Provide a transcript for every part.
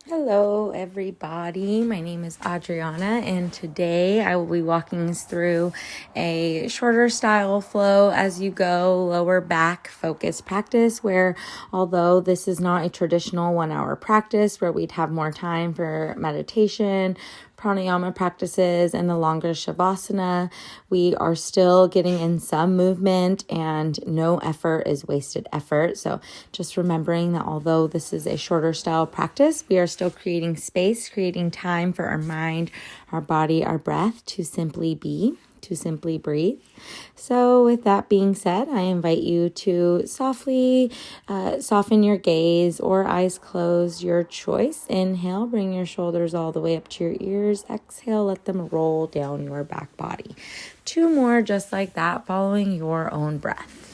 Hello, everybody. My name is Adriana, and today I will be walking us through a shorter style flow as you go, lower back focus practice, where although this is not a traditional 1 hour practice where we'd have more time for meditation, pranayama practices, and the longer shavasana, we are still getting in some movement and no effort is wasted effort. So just remembering that although this is a shorter style practice, we are still creating space, creating time for our mind, our body, our breath to simply be, to simply breathe. So with that being said, I invite you to softly soften your gaze or eyes closed, your choice. Inhale, bring your shoulders all the way up to your ears. Exhale, let them roll down your back body. 2 more just like that, following your own breath.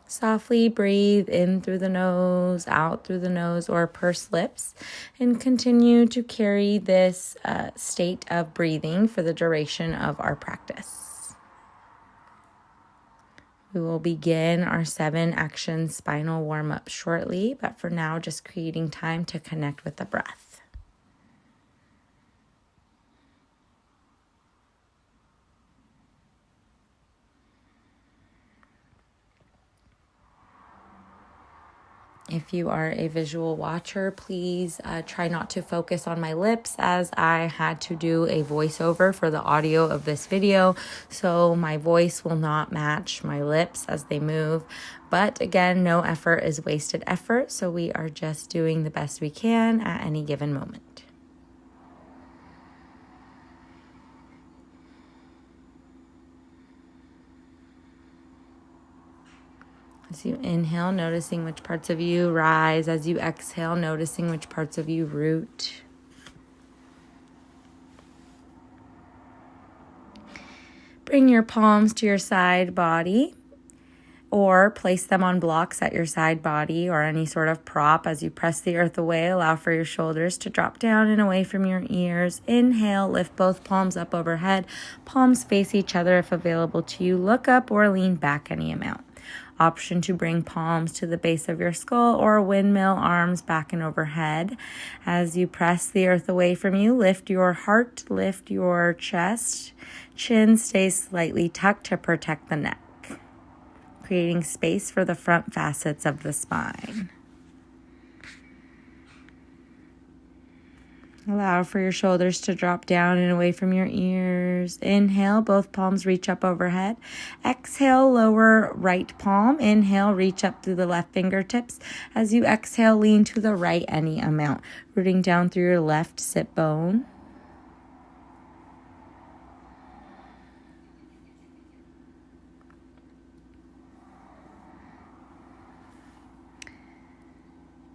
Softly breathe in through the nose, out through the nose, or pursed lips, and continue to carry this state of breathing for the duration of our practice. We will begin our 7 action spinal warm-up shortly, but for now, just creating time to connect with the breath. If you are a visual watcher, please try not to focus on my lips, as I had to do a voiceover for the audio of this video, so my voice will not match my lips as they move. But again, no effort is wasted effort, so we are just doing the best we can at any given moment. As you inhale, noticing which parts of you rise. As you exhale, noticing which parts of you root. Bring your palms to your side body, or place them on blocks at your side body or any sort of prop. As you press the earth away, allow for your shoulders to drop down and away from your ears. Inhale, lift both palms up overhead. Palms face each other if available to you. Look up or lean back any amount. Option to bring palms to the base of your skull or windmill arms back and overhead. As you press the earth away from you, lift your heart, lift your chest. Chin stays slightly tucked to protect the neck, creating space for the front facets of the spine. Allow for your shoulders to drop down and away from your ears. Inhale, both palms reach up overhead. Exhale, lower right palm. Inhale, reach up through the left fingertips. As you exhale, lean to the right any amount, rooting down through your left sit bone.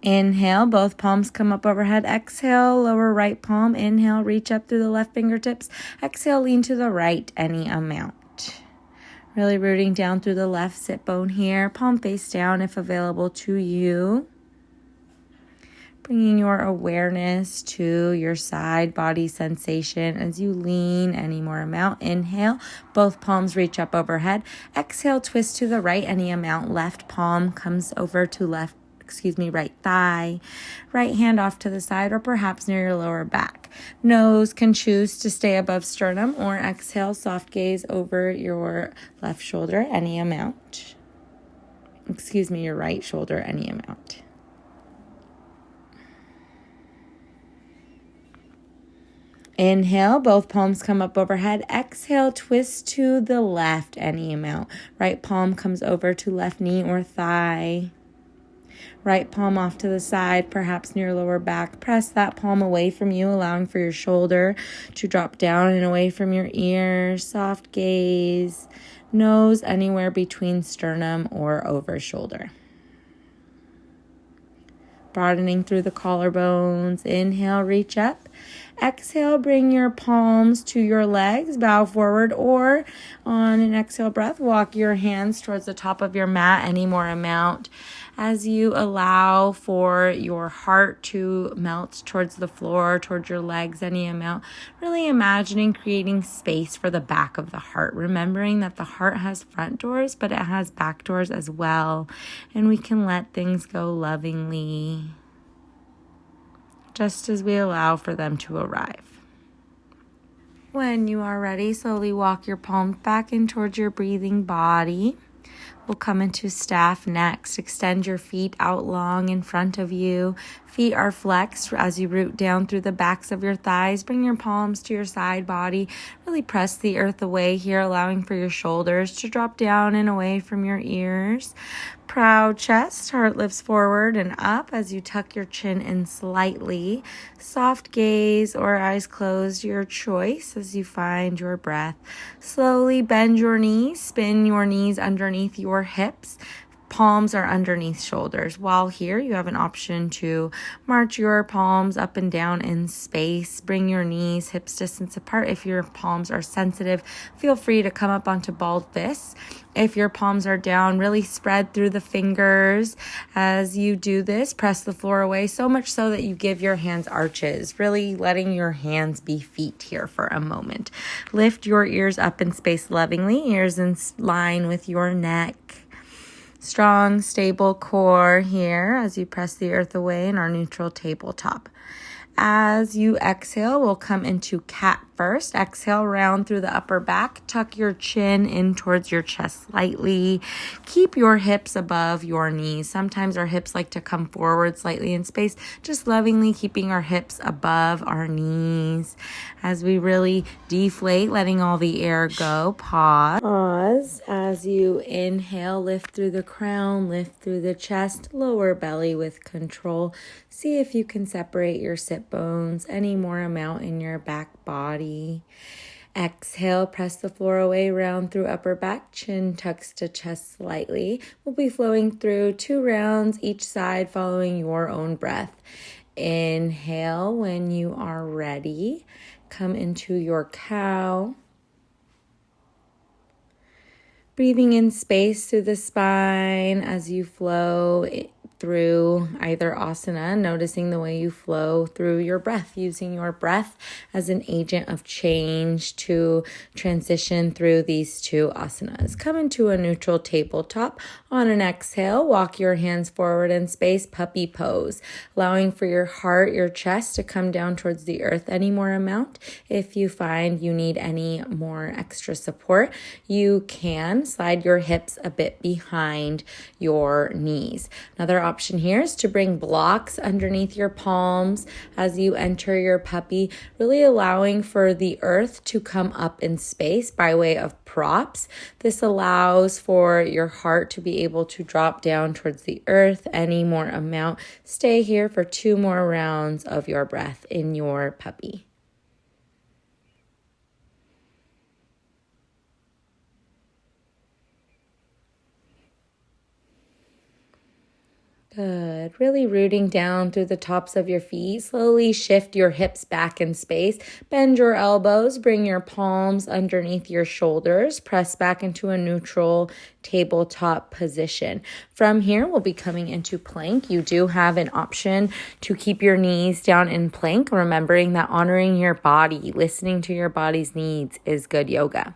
Inhale, both palms come up overhead. Exhale, lower right palm. Inhale, reach up through the left fingertips. Exhale, lean to the right any amount. Really rooting down through the left sit bone here. Palm face down if available to you. Bringing your awareness to your side body sensation as you lean any more amount. Inhale, both palms reach up overhead. Exhale, twist to the right any amount. Left palm comes over to right thigh, right hand off to the side or perhaps near your lower back. Nose can choose to stay above sternum, or exhale, soft gaze over your left shoulder any amount. Your right shoulder any amount. Inhale, both palms come up overhead. Exhale, twist to the left any amount. Right palm comes over to left knee or thigh. Right palm off to the side, perhaps near lower back. Press that palm away from you, allowing for your shoulder to drop down and away from your ear. Soft gaze. Nose anywhere between sternum or over shoulder. Broadening through the collarbones. Inhale, reach up. Exhale, bring your palms to your legs, bow forward, or on an exhale breath, walk your hands towards the top of your mat, any more amount. As you allow for your heart to melt towards the floor, towards your legs, any amount, really imagining creating space for the back of the heart, remembering that the heart has front doors, but it has back doors as well, and we can let things go lovingly, just as we allow for them to arrive. When you are ready, slowly walk your palms back in towards your breathing body. We'll come into staff next. Extend your feet out long in front of you. Feet are flexed as you root down through the backs of your thighs. Bring your palms to your side body. Really press the earth away here, allowing for your shoulders to drop down and away from your ears. Proud chest, heart lifts forward and up as you tuck your chin in slightly. Soft gaze or eyes closed, your choice as you find your breath. Slowly bend your knees, spin your knees underneath your hips. Palms are underneath shoulders. While here, you have an option to march your palms up and down in space. Bring your knees hips distance apart. If your palms are sensitive, feel free to come up onto balled fists. If your palms are down, really spread through the fingers. As you do this, press the floor away, so much so that you give your hands arches, really letting your hands be feet here for a moment. Lift your ears up in space lovingly, ears in line with your neck. Strong, stable core here as you press the earth away in our neutral tabletop. As you exhale, we'll come into cat first. Exhale, round through the upper back. Tuck your chin in towards your chest slightly. Keep your hips above your knees. Sometimes our hips like to come forward slightly in space. Just lovingly keeping our hips above our knees. As we really deflate, letting all the air go. Pause. As you inhale, lift through the crown, lift through the chest, lower belly with control. See if you can separate your sit bones any more amount in your back body. Exhale, press the floor away, round through upper back, chin tucks to chest slightly. We'll be flowing through 2 rounds each side, following your own breath. Inhale when you are ready. Come into your cow. Breathing in space through the spine as you flow through either asana, noticing the way you flow through your breath, using your breath as an agent of change to transition through these 2 asanas. Come into a neutral tabletop. On an exhale, walk your hands forward in space, puppy pose, allowing for your heart, your chest to come down towards the earth any more amount. If you find you need any more extra support, you can slide your hips a bit behind your knees. Another option here is to bring blocks underneath your palms as you enter your puppy, really allowing for the earth to come up in space by way of props. This allows for your heart to be able to drop down towards the earth any more amount. Stay here for 2 more rounds of your breath in your puppy. Good. Really rooting down through the tops of your feet. Slowly shift your hips back in space. Bend your elbows. Bring your palms underneath your shoulders. Press back into a neutral tabletop position. From here, we'll be coming into plank. You do have an option to keep your knees down in plank, remembering that honoring your body, listening to your body's needs is good yoga.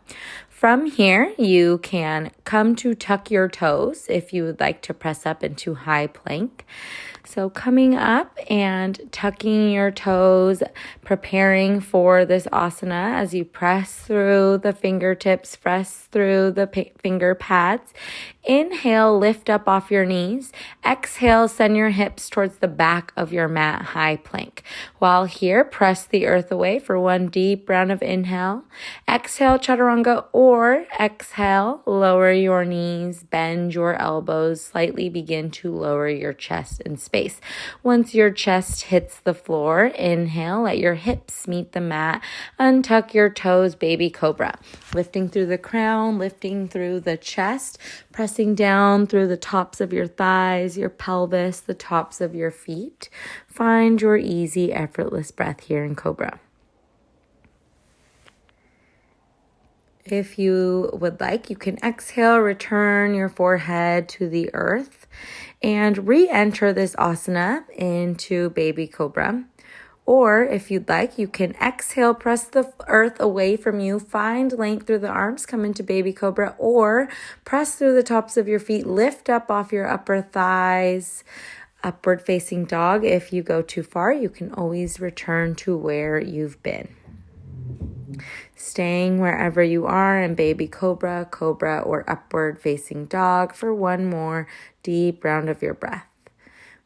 From here, you can come to tuck your toes if you would like to press up into high plank. So coming up and tucking your toes, preparing for this asana as you press through the fingertips, press through the finger pads. Inhale, lift up off your knees. Exhale, send your hips towards the back of your mat, high plank. While here, press the earth away for 1 deep round of inhale. Exhale, chaturanga, or exhale, lower your knees, bend your elbows, slightly begin to lower your chest in space. Once your chest hits the floor, inhale, let your hips meet the mat, untuck your toes, baby cobra. Lifting through the crown, lifting through the chest, pressing down through the tops of your thighs, your pelvis, the tops of your feet. Find your easy, effortless breath here in Cobra. If you would like, you can exhale, return your forehead to the earth, and re-enter this asana into Baby Cobra. Or if you'd like, you can exhale, press the earth away from you, find length through the arms, come into Baby Cobra, or press through the tops of your feet, lift up off your upper thighs, upward facing dog. If you go too far, you can always return to where you've been. Staying wherever you are in Baby Cobra, Cobra, or upward facing dog for one more deep round of your breath.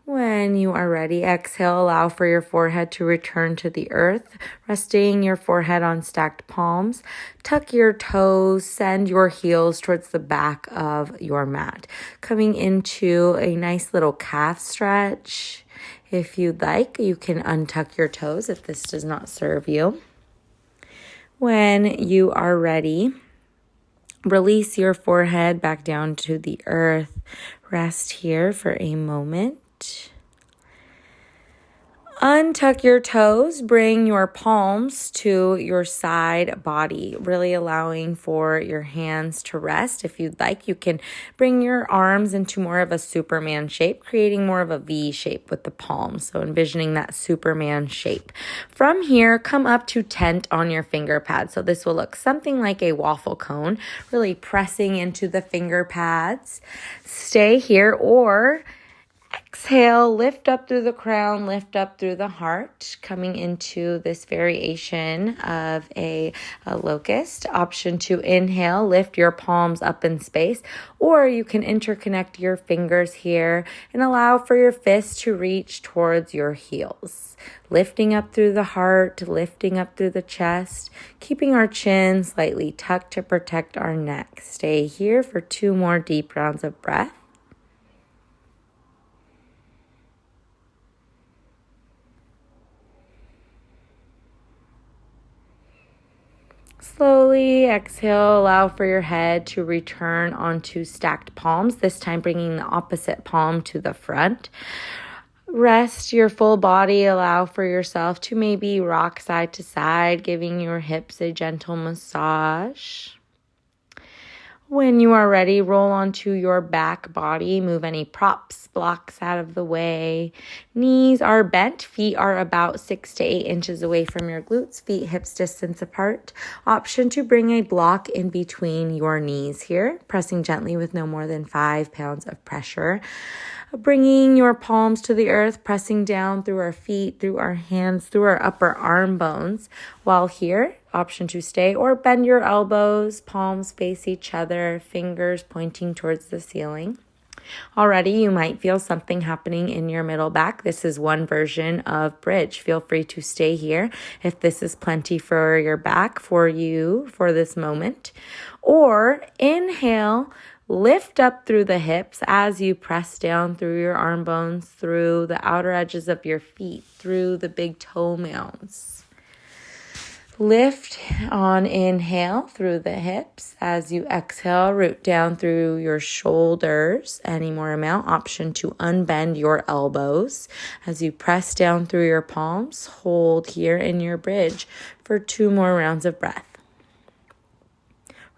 When you are ready, exhale, allow for your forehead to return to the earth, resting your forehead on stacked palms. Tuck your toes, send your heels towards the back of your mat. Coming into a nice little calf stretch. If you'd like, you can untuck your toes if this does not serve you. When you are ready, release your forehead back down to the earth. Rest here for a moment. Untuck your toes, bring your palms to your side body, really allowing for your hands to rest. If you'd like, you can bring your arms into more of a Superman shape, creating more of a V shape with the palms. So envisioning that Superman shape. From here, come up to tent on your finger pad. So this will look something like a waffle cone, really pressing into the finger pads. Stay here, or exhale, lift up through the crown, lift up through the heart, coming into this variation of a locust. Option to inhale, lift your palms up in space, or you can interconnect your fingers here and allow for your fists to reach towards your heels. Lifting up through the heart, lifting up through the chest, keeping our chin slightly tucked to protect our neck. Stay here for 2 more deep rounds of breath. Slowly exhale, allow for your head to return onto stacked palms, this time bringing the opposite palm to the front. Rest your full body, allow for yourself to maybe rock side to side, giving your hips a gentle massage. When you are ready, roll onto your back body, move any props, blocks out of the way. Knees are bent, feet are about 6 to 8 inches away from your glutes, feet hips distance apart. Option to bring a block in between your knees here, pressing gently with no more than 5 pounds of pressure. Bringing your palms to the earth, pressing down through our feet, through our hands, through our upper arm bones. While here, option to stay or bend your elbows, palms face each other, fingers pointing towards the ceiling. Already, you might feel something happening in your middle back. This is one version of bridge. Feel free to stay here if this is plenty for your back, for you, for this moment. Or inhale, lift up through the hips as you press down through your arm bones, through the outer edges of your feet, through the big toe mounds. Lift on inhale through the hips. As you exhale, root down through your shoulders. Any more amount. Option to unbend your elbows. As you press down through your palms, hold here in your bridge for 2 more rounds of breath.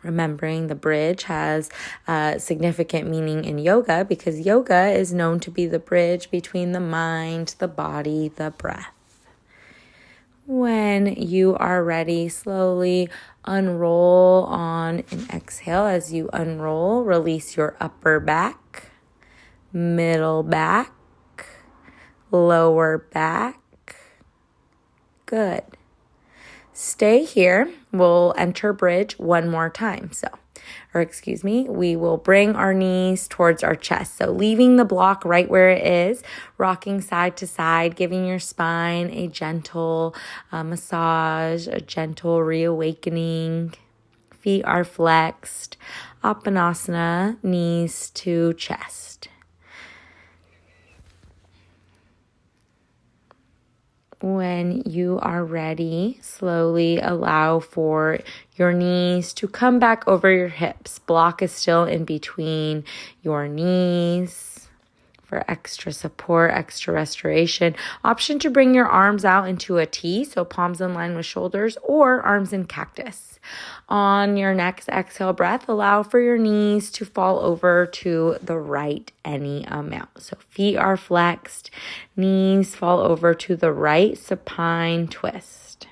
Remembering the bridge has significant meaning in yoga because yoga is known to be the bridge between the mind, the body, the breath. When you are ready, slowly unroll on an exhale. As you unroll, release your upper back, middle back, lower back. Good. Stay here. We'll enter bridge 1 more time. We will bring our knees towards our chest. So leaving the block right where it is, rocking side to side, giving your spine a gentle massage, a gentle reawakening. Feet are flexed. Apanasana, knees to chest. When you are ready, slowly allow for your knees to come back over your hips. Block is still in between your knees for extra support, extra restoration. Option to bring your arms out into a T, so palms in line with shoulders, or arms in cactus. On your next exhale breath, allow for your knees to fall over to the right any amount. So feet are flexed, knees fall over to the right, supine twist.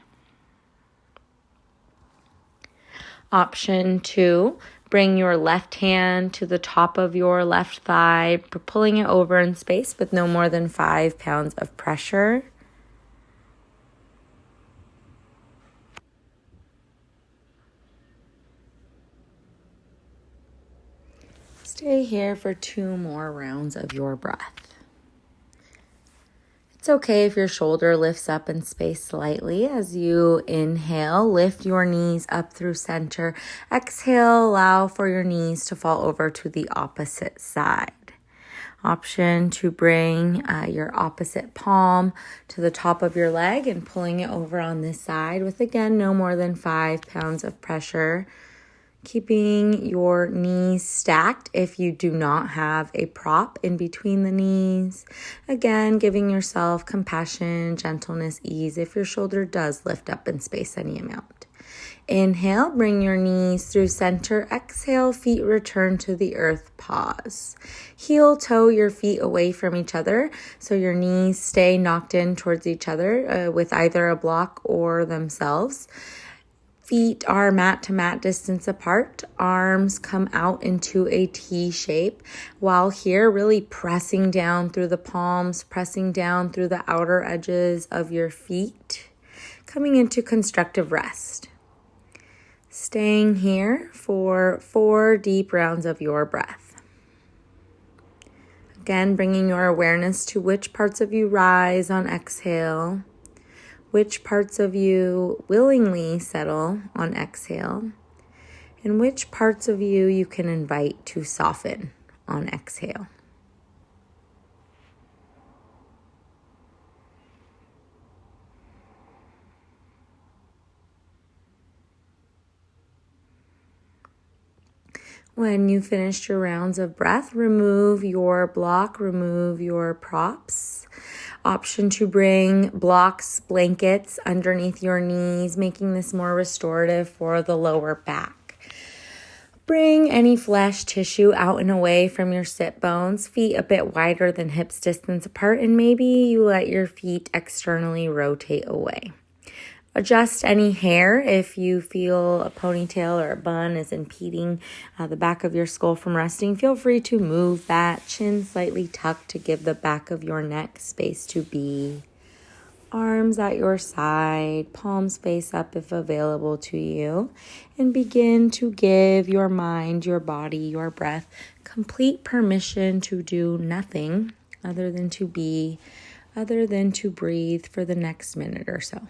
Option 2, bring your left hand to the top of your left thigh, pulling it over in space with no more than 5 pounds of pressure. Stay here for 2 more rounds of your breath. It's okay if your shoulder lifts up in space slightly as you inhale. Lift your knees up through center. Exhale, allow for your knees to fall over to the opposite side. Option to bring your opposite palm to the top of your leg and pulling it over on this side with, again, no more than 5 pounds of pressure. Keeping your knees stacked if you do not have a prop in between the knees. Again, giving yourself compassion, gentleness, ease if your shoulder does lift up in space any amount. Inhale, bring your knees through center. Exhale, feet return to the earth. Pause. Heel toe your feet away from each other so your knees stay knocked in towards each other with either a block or themselves. Feet are mat to mat distance apart. Arms come out into a T shape. While here, really pressing down through the palms, pressing down through the outer edges of your feet. Coming into constructive rest. Staying here for 4 deep rounds of your breath. Again, bringing your awareness to which parts of you rise on exhale. Which parts of you willingly settle on exhale, and which parts of you can invite to soften on exhale. When you finished your rounds of breath, remove your block, remove your props. Option to bring blocks, blankets underneath your knees, making this more restorative for the lower back. Bring any flesh tissue out and away from your sit bones, feet a bit wider than hips distance apart, and maybe you let your feet externally rotate away. Adjust any hair if you feel a ponytail or a bun is impeding the back of your skull from resting. Feel free to move that, chin slightly tucked to give the back of your neck space to be. Arms at your side, palms face up if available to you, and begin to give your mind, your body, your breath complete permission to do nothing other than to be, other than to breathe for the next minute or so.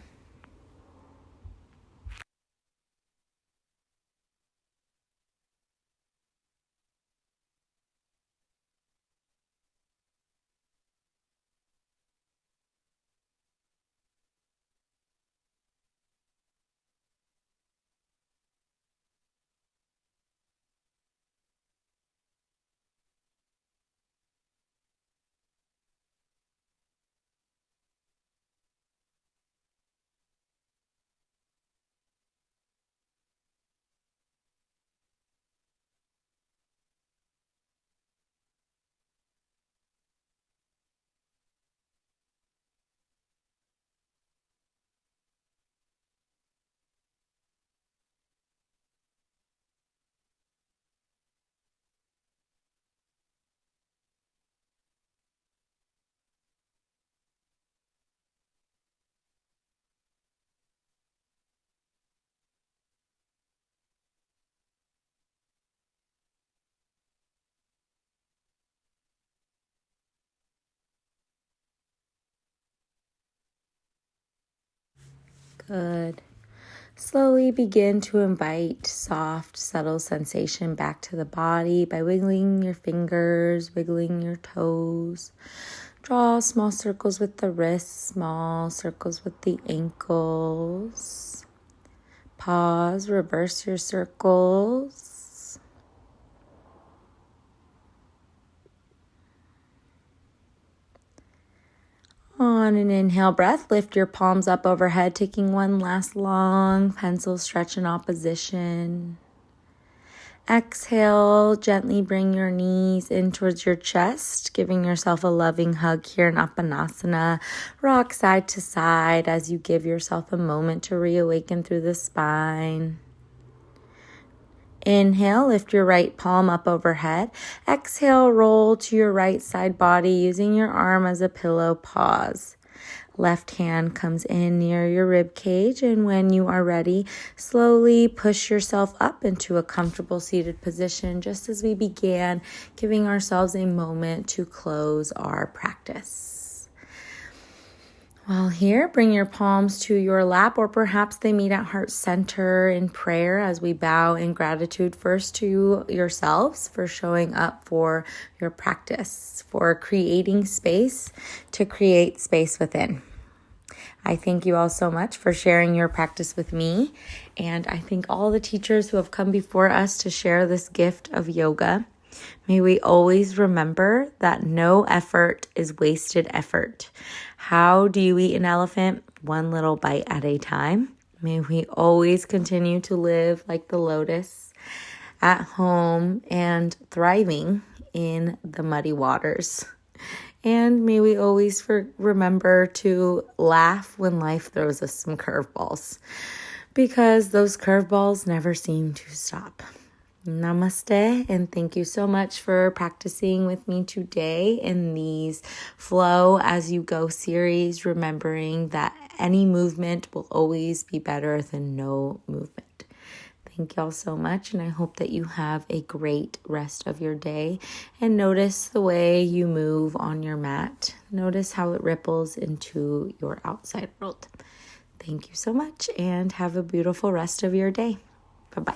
Good. Slowly begin to invite soft, subtle sensation back to the body by wiggling your fingers, wiggling your toes. Draw small circles with the wrists, small circles with the ankles. Pause, reverse your circles. On an inhale breath, lift your palms up overhead, taking one last long pencil stretch in opposition. Exhale, gently bring your knees in towards your chest, giving yourself a loving hug here in Uttanasana. Rock side to side as you give yourself a moment to reawaken through the spine. Inhale, lift your right palm up overhead. Exhale, roll to your right side body using your arm as a pillow. Pause. Left hand comes in near your rib cage, and when you are ready, slowly push yourself up into a comfortable seated position, just as we began, giving ourselves a moment to close our practice. While here, bring your palms to your lap, or perhaps they meet at heart center in prayer as we bow in gratitude first to yourselves for showing up for your practice, for creating space to create space within. I thank you all so much for sharing your practice with me, and I thank all the teachers who have come before us to share this gift of yoga. May we always remember that no effort is wasted effort. How do you eat an elephant? One little bite at a time. May we always continue to live like the lotus, at home and thriving in the muddy waters. And may we always remember to laugh when life throws us some curveballs, because those curveballs never seem to stop. Namaste, and thank you so much for practicing with me today in these Flow As You Go series, remembering that any movement will always be better than no movement. Thank y'all so much, and I hope that you have a great rest of your day. And notice the way you move on your mat. Notice how it ripples into your outside world. Thank you so much, and have a beautiful rest of your day. Bye-bye.